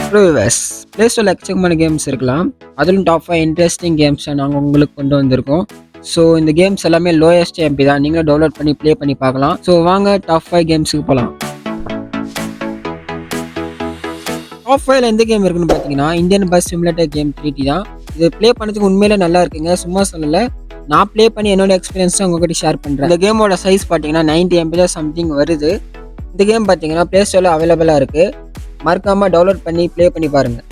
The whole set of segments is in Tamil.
ப்ளூவர்ஸ் ப்ளே ஸ்டோரில் எக்கச்சக்கமான கேம்ஸ் இருக்கலாம். அதிலும் டாப் 5 இன்ட்ரெஸ்டிங் கேம்ஸை நாங்கள் உங்களுக்கு கொண்டு வந்திருக்கோம். ஸோ இந்த கேம்ஸ் எல்லாமே லோயஸ்ட் எம்பி தான். நீங்களும் டவுன்லோட் பண்ணி ப்ளே பண்ணி பார்க்கலாம். ஸோ வாங்க டாப் 5 கேம்ஸுக்கு போகலாம். டாப் 5ல எந்த கேம் இருக்குன்னு பார்த்தீங்கன்னா Indian bus simulator game 3D தான். இது ப்ளே பண்ணதுக்கு உண்மையிலே நல்லா இருக்குங்க, சும்மா சொல்லலை. நான் ப்ளே பண்ணி என்னோட எக்ஸ்பீரியன்ஸ் தான் உங்ககிட்ட ஷேர் பண்ணுறேன். இந்த கேமோட சைஸ் பார்த்தீங்கன்னா 90 MB தான் சம்திங் வருது. இந்த கேம் பார்த்தீங்கன்னா ப்ளே ஸ்டோரில் அவைலபிளாக இருக்குது. மறக்காமல் டவுன்லோட் பண்ணி ப்ளே பண்ணி பாருங்கள்.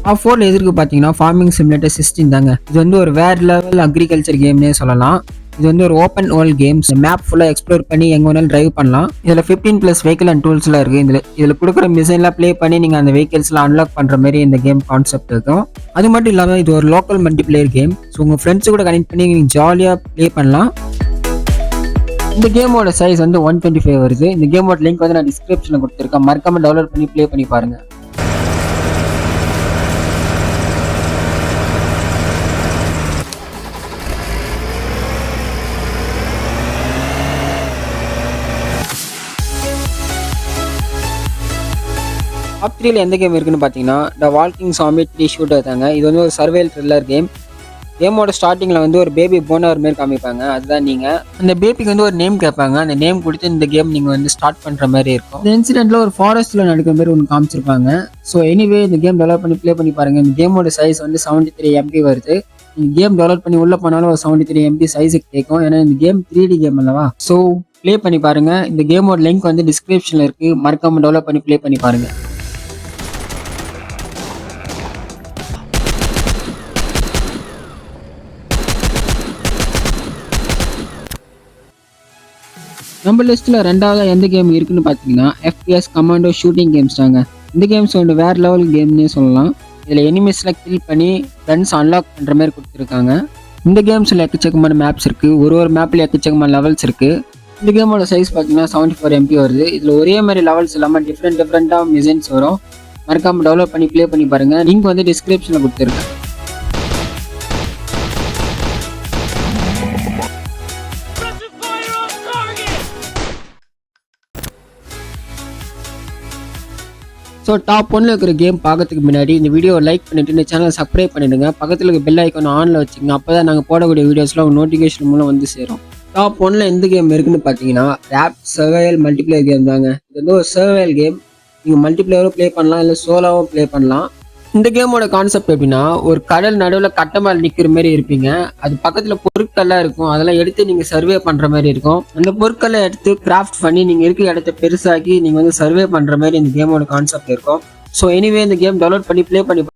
டாப் 4ல எதிர்க்கு பார்த்தீங்கன்னா ஃபார்மிங் சிமுலேட்டர் 16 தாங்க. இது வந்து ஒரு வேறு லெவல் அக்ரிகல்ச்சர் கேம்னே சொல்லலாம். இது வந்து ஒரு ஓப்பன் வேர்ல்ட் கேம்ஸ். மேப் ஃபுல்லாக எக்ஸ்ப்ளோர் பண்ணி எங்கே வேணாலும் டிரைவ் பண்ணலாம். இதில் 15+ வெஹிக்கிள் அண்ட் டூல்ஸ்லாம் இருக்குது. இதில் கொடுக்குற மிஷின்லாம் ப்ளே பண்ணி நீங்கள் அந்த வெஹிக்கிள்ஸ்லாம் அன்லாக் பண்ணுற மாதிரி இந்த கேம் கான்செப்ட் இருக்கும். அது மட்டும் இல்லாமல் இது ஒரு லோக்கல் மல்டிப்ளேயர் கேம். ஸோ உங்கள் ஃப்ரெண்ட்ஸ் கூட கனெக்ட் பண்ணி நீங்கள் ஜாலியாக ப்ளே பண்ணலாம். இந்த கேமோட சைஸ் வந்து 125 வருது. இந்த கேமோட லிங்க் வந்து நான் டிஸ்கிரிப்ஷனில் கொடுத்துருக்கேன். மறக்காமல் டவுன்லோட் பண்ணி ப்ளே பண்ணி பாருங்கள். டாப் 3ல எந்த கேம் இருக்குன்னு பார்த்தீங்கன்னா த வாக்கிங் சாம்பி 3 ஷூட்டர் தாங்க. இது வந்து ஒரு சர்வைவல் த்ரில்லர் கேம். கேமோட ஸ்டார்டிங்கில் வந்து ஒரு பேபி போனர் மாரி காமிப்பாங்க. அதுதான் நீங்கள் அந்த பேபிக்கு வந்து ஒரு நேம் கேட்பாங்க. அந்த நேம் கொடுத்து இந்த கேம் நீங்கள் வந்து ஸ்டார்ட் பண்ணுற மாதிரி இருக்கும். இந்த இன்சிடென்ட்டில் ஒரு ஃபாரஸ்ட்டில் நடக்கிற மாதிரி ஒன்று காமிச்சிருப்பாங்க. ஸோ எனிவே இந்த கேம் டெவலப் பண்ணி ப்ளே பண்ணி பாருங்கள். இந்த கேமோட சைஸ் வந்து 73 MB வருது. இந்த கேம் டெவலப் பண்ணி உள்ளே போனாலும் ஒரு 73 MB சைஸுக்கு கேட்கும். ஏன்னா இந்த கேம் 3D கேம் அல்லவா. ஸோ ப்ளே பண்ணி பாருங்கள். இந்த கேமோட லிங்க் வந்து டிஸ்கிரிப்ஷனில் இருக்குது. மறக்காமல் டெவலப் பண்ணி ப்ளே பண்ணி பாருங்கள். நம்ம லிஸ்ட்டில் ரெண்டாவது எந்த கேம் இருக்குன்னு பார்த்தீங்கன்னா FPS கமாண்டோ ஷூட்டிங் கேம்ஸ் தாங்க. இந்த கேம்ஸ் வந்து வேறு லெவல் கேம்னே சொல்லலாம். இதில் எனிமீஸ்லாம் கில் பண்ணி கன்ஸ் அன்லாக் பண்ணுற மாதிரி கொடுத்துருக்காங்க. இந்த கேம்ஸில் எக்கச்சக்கமான மேப்ஸ் இருக்குது. ஒரு மேப்பில் எக்கச்சக்கமான லெவல்ஸ் இருக்குது. இந்த கேமோட சைஸ் பார்த்தீங்கன்னா 74 MB வருது. இதில் ஒரே மாதிரி லெவல்ஸ் இல்லாமல் டிஃப்ரெண்ட்டாக மிஷின்ஸ் வரும். மறக்காமல் டெவலப் பண்ணி ப்ளே பண்ணி பாருங்கள். லிங்க் வந்து டிஸ்கிரிப்ஷனில் கொடுத்துருக்கேன். ஸோ டாப் 1ல இருக்கிற கேம் பார்க்கறதுக்கு முன்னாடி இந்த வீடியோவை லைக் பண்ணிவிட்டு இந்த சேனலை சப்ஸ்கிரைப் பண்ணிவிடுங்க. பக்கத்தில் இருக்க பெல் ஐக்கான் ஆனில் வச்சுக்கோங்க. அப்போ தான் நாங்கள் போடக்கூடிய வீடியோஸ்லாம் நோட்டிஃபிகேஷன் மூலம் வந்து சேரும். டாப் 1ல எந்த கேம் இருக்குன்னு பார்த்தீங்கன்னா ரேப் சர்வைவல் மல்டிப்ளேயர் கேம் தாங்க. இது வந்து ஒரு சர்வைவல் கேம். நீங்கள் மல்டிப்ளேயரும் ப்ளே பண்ணலாம், இல்லை சோலோவும் ப்ளே பண்ணலாம். இந்த கேமோட கான்செப்ட் எப்படின்னா ஒரு கடல் நடுவில் கட்டமால் நிற்கிற மாதிரி இருப்பீங்க. அது பக்கத்தில் பொருட்கள்லாம் இருக்கும். அதெல்லாம் எடுத்து நீங்கள் சர்வே பண்ணுற மாதிரி இருக்கும். அந்த பொருட்களை எடுத்து கிராஃப்ட் பண்ணி நீங்கள் இருக்கிற இடத்த பெருசாக்கி நீங்கள் வந்து சர்வே பண்ணுற மாதிரி இந்த கேமோட கான்செப்ட் இருக்கும். ஸோ எனிவே இந்த கேம் டவுன்லோட் பண்ணி ப்ளே பண்ணி